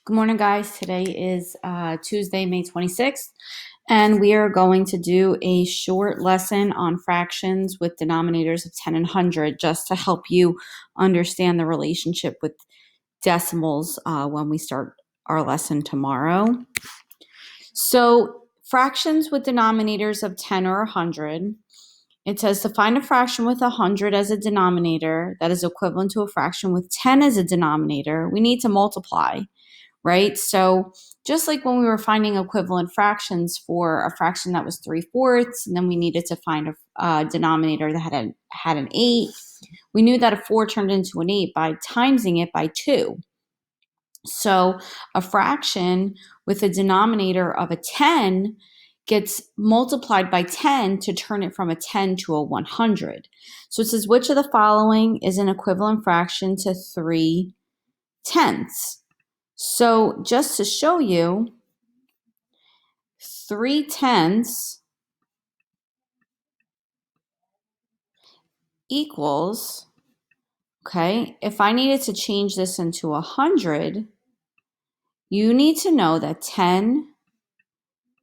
Good morning, guys. Today is Tuesday, May 26th, and we are going to do a short lesson on fractions with denominators of 10 and 100 just to help you understand the relationship with decimals when we start our lesson tomorrow. So, fractions with denominators of 10 or 100. It says to find a fraction with 100 as a denominator that is equivalent to a fraction with 10 as a denominator, we need to multiply. Right? So just like when we were finding equivalent fractions for a fraction that was 3/4, and then we needed to find a denominator that had an 8, we knew that a 4 turned into an 8 by timesing it by 2. So a fraction with a denominator of a 10 gets multiplied by 10 to turn it from a 10 to a 100. So it says, which of the following is an equivalent fraction to 3/10? So just to show you, 3/10 equals, okay, if I needed to change this into 100, you need to know that 10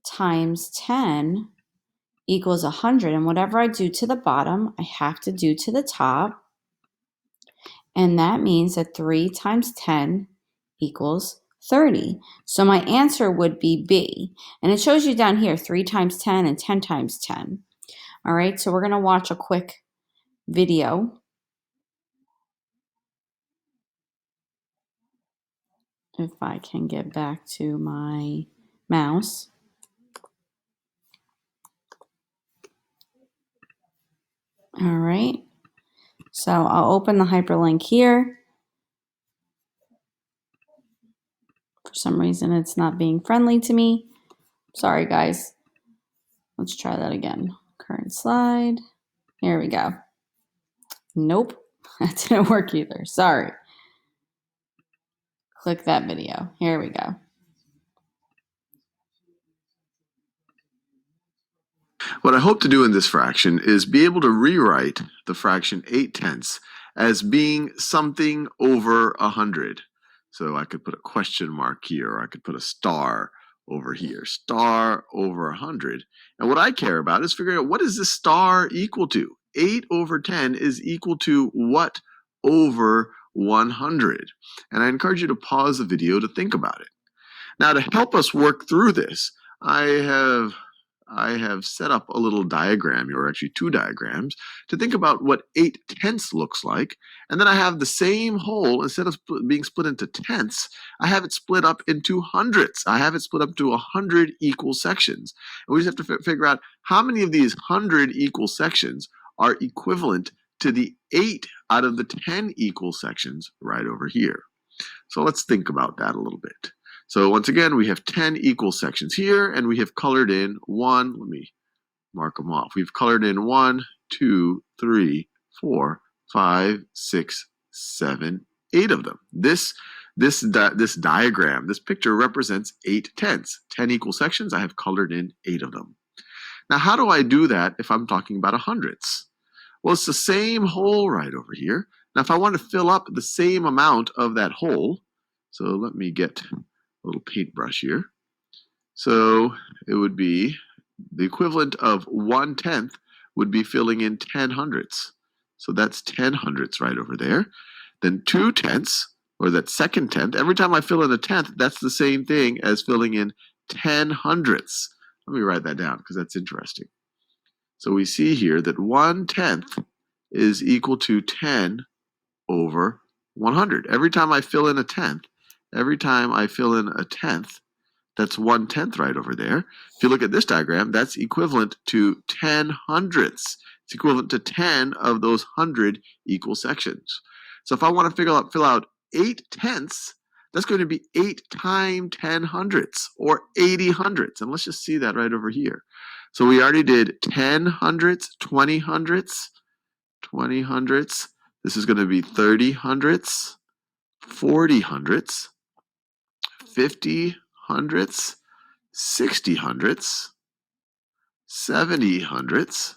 times 10 equals 100. And whatever I do to the bottom, I have to do to the top. And that means that 3 times 10 equals 30. So my answer would be B. And it shows you down here 3 times 10 and 10 times 10. All right, so we're going to watch a quick video. If I can get back to my mouse. All right, so I'll open the hyperlink here. For some reason, it's not being friendly to me. Sorry, guys. Let's try that again. Current slide. Here we go. Nope, that didn't work either. Sorry. Click that video. Here we go. What I hope to do in this fraction is be able to rewrite the fraction 8/10 as being something over 100. So I could put a question mark here, or I could put a star over here, star over 100. And what I care about is figuring out, what is this star equal to? 8 over 10 is equal to what over 100? And I encourage you to pause the video to think about it. Now, to help us work through this, I have set up a little diagram here, or actually two diagrams, to think about what 8/10 looks like. And then I have the same whole, instead of being split into tenths, I have it split up into hundredths. I have it split up to 100 equal sections. And we just have to figure out how many of these 100 equal sections are equivalent to the 8 out of the 10 equal sections right over here. So let's think about that a little bit. So once again, we have 10 equal sections here, and we have colored in 1. Let me mark them off. We've colored in 1, 2, 3, 4, 5, 6, 7, 8 of them. This diagram, this picture represents 8/10. 10 equal sections. I have colored in 8 of them. Now, how do I do that if I'm talking about hundredths? Well, it's the same whole right over here. Now, if I want to fill up the same amount of that whole, so let me get a little paintbrush here. So it would be the equivalent of 1/10 would be filling in 10 hundredths. So that's 10 hundredths right over there. Then 2/10, or that second tenth, every time I fill in a tenth, that's the same thing as filling in 10 hundredths. Let me write that down because that's interesting. So we see here that 1/10 is equal to 10 over 100. Every time I fill in a tenth, that's 1/10 right over there. If you look at this diagram, that's equivalent to 10 hundredths. It's equivalent to 10 of those 100 equal sections. So if I want to fill out 8/10, that's going to be 8 times 10 hundredths, or 80 hundredths. And let's just see that right over here. So we already did 10 hundredths, 20 hundredths, 20 hundredths. This is going to be 30 hundredths, 40 hundredths, 50 hundredths, 60 hundredths, 70 hundredths,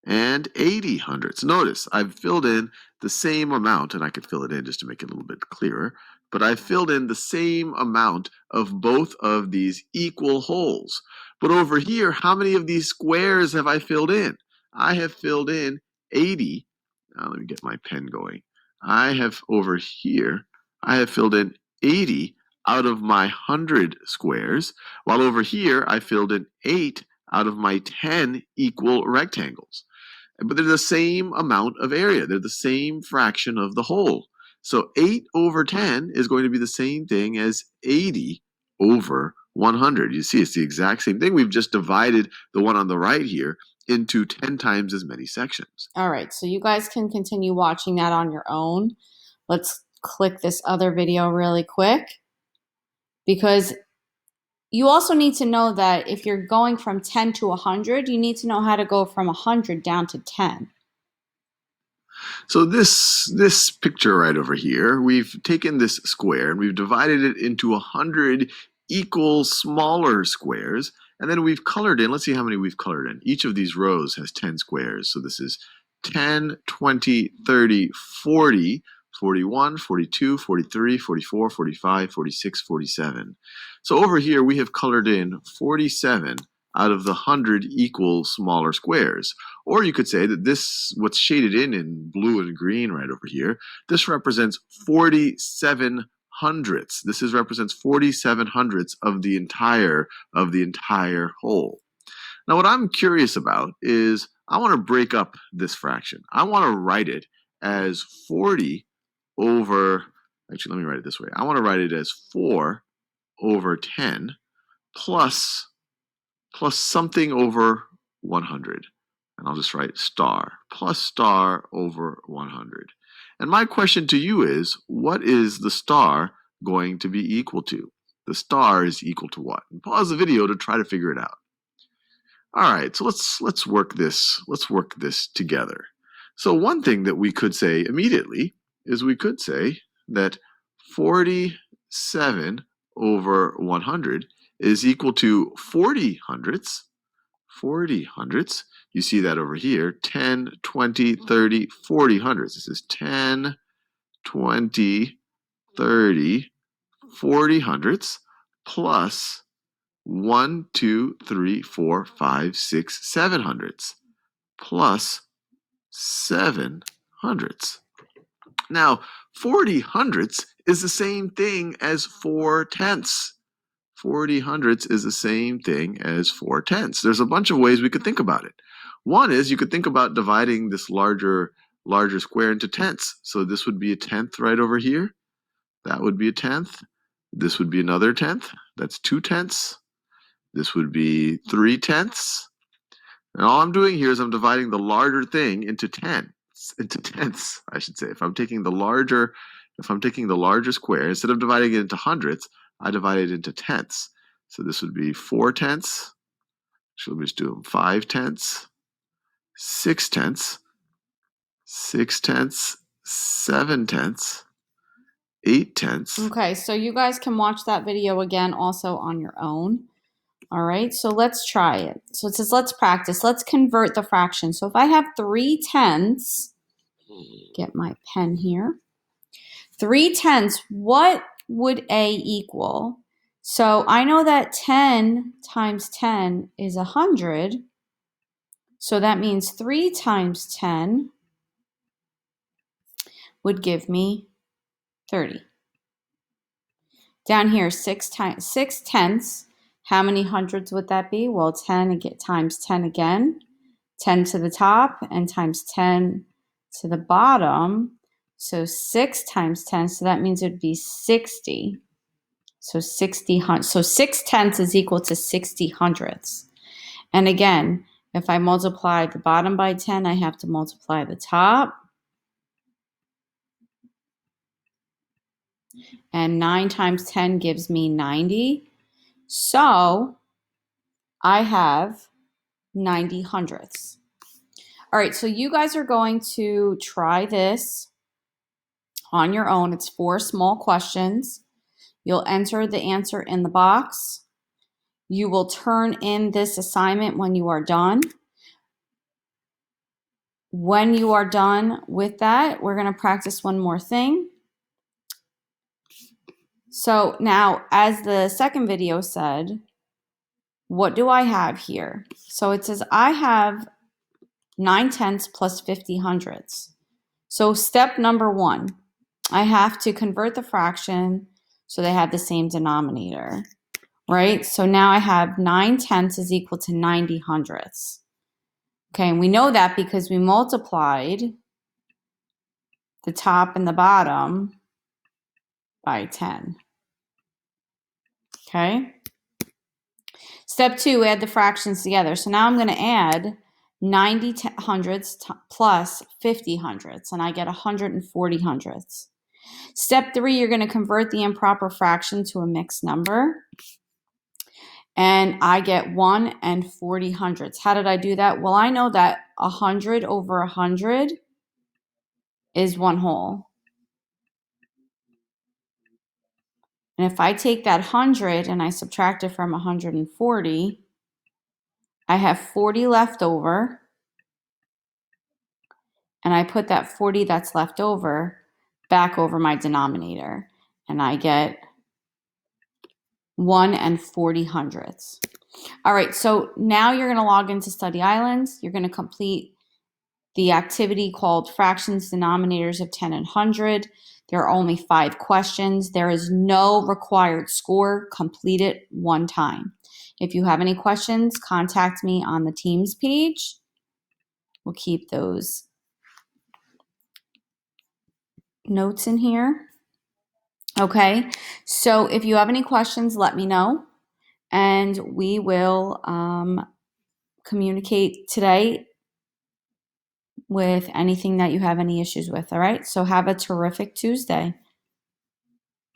and 80 hundredths. Notice I've filled in the same amount, and I could fill it in just to make it a little bit clearer. but I filled in the same amount of both of these equal holes. But over here, how many of these squares have I filled in? I have filled in 80. Now let me get my pen going. I have over here, I have filled in 80 out of my 100 squares, while over here I filled in 8 out of my 10 equal rectangles. But they're the same amount of area. They're the same fraction of the whole. So 8 over 10 is going to be the same thing as 80 over 100. You see, it's the exact same thing. We've just divided the one on the right here into 10 times as many sections. All right, so you guys can continue watching that on your own. Let's click this other video really quick, because you also need to know that if you're going from 10 to 100, you need to know how to go from 100 down to 10. So this picture right over here, we've taken this square and we've divided it into 100 equal smaller squares, and then we've colored in. Let's see how many we've colored in. Each of these rows has 10 squares. So this is 10, 20, 30, 40, 41, 42, 43, 44, 45, 46, 47. So over here we have colored in 47 out of the 100 equal smaller squares. Or you could say that this, what's shaded in blue and green right over here, this represents 47 hundredths. This represents 47 hundredths of the entire whole. Now what I'm curious about is I want to break up this fraction. I want to write it as 40 over, actually let me write it this way. I want to write it as 4 over 10 plus something over 100. And I'll just write star, plus star over 100. And my question to you is, what is the star going to be equal to? The star is equal to what? And pause the video to try to figure it out. All right, so let's work this together. So one thing that we could say immediately is we could say that 47 over 100 is equal to 40 hundredths. 40 hundredths. You see that over here, 10, 20, 30, 40 hundredths. This is 10, 20, 30, 40 hundredths plus 1, 2, 3, 4, 5, 6, 7 hundredths plus 7 hundredths. Now, 40 hundredths is the same thing as 4 tenths. 40 hundredths is the same thing as 4 tenths. There's a bunch of ways we could think about it. One is you could think about dividing this larger square into tenths. So this would be a tenth right over here. That would be a tenth. This would be another tenth. That's 2 tenths. This would be 3 tenths. And all I'm doing here is I'm dividing the larger thing into tenths, I should say. If I'm taking the larger square, instead of dividing it into hundredths, I divide it into tenths. So this would be 4 tenths. So let me just do them. 5 tenths, 6 tenths, 6 tenths, 7 tenths, 8 tenths. Okay, so you guys can watch that video again also on your own. All right, so let's try it. So it says, let's practice. Let's convert the fraction. So if I have 3 tenths, get my pen here. 3 tenths, what would A equal? So I know that 10 times 10 is 100. So that means 3 times 10 would give me 30. Down here, 6 tenths. How many hundreds would that be? Well, 10 times 10 again. 10 to the top and times 10 to the bottom. So 6 times 10, so that means it would be 60. So 6 tenths is equal to 60 hundredths. And again, if I multiply the bottom by 10, I have to multiply the top. And 9 times 10 gives me 90. So I have 90 hundredths. All right, so you guys are going to try this on your own. It's 4 small questions. You'll enter the answer in the box. You will turn in this assignment when you are done. When you are done with that, we're going to practice one more thing. So now, as the second video said, what do I have here? So it says I have 9/10 plus 50 hundredths. So step number one, I have to convert the fraction so they have the same denominator, right? So now I have 9/10 is equal to 90 hundredths. Okay, and we know that because we multiplied the top and the bottom by 10. Okay. Step two, add the fractions together. So now I'm going to add 90 hundredths plus 50 hundredths, and I get 140 hundredths. Step three, you're going to convert the improper fraction to a mixed number, and I get 1 and 40 hundredths. How did I do that? Well, I know that 100 over 100 is 1 whole. And if I take that 100 and I subtract it from 140, I have 40 left over, and I put that 40 that's left over back over my denominator, and I get 1 and 40 hundredths. All right, so now you're going to log into Study Islands. You're going to complete the activity called Fractions, Denominators of 10 and 100. There are only 5 questions. There is no required score. Complete it one time. If you have any questions, contact me on the Teams page. We'll keep those notes in here. Okay, so if you have any questions, let me know, and we will communicate today with anything that you have any issues with. All right, so have a terrific Tuesday.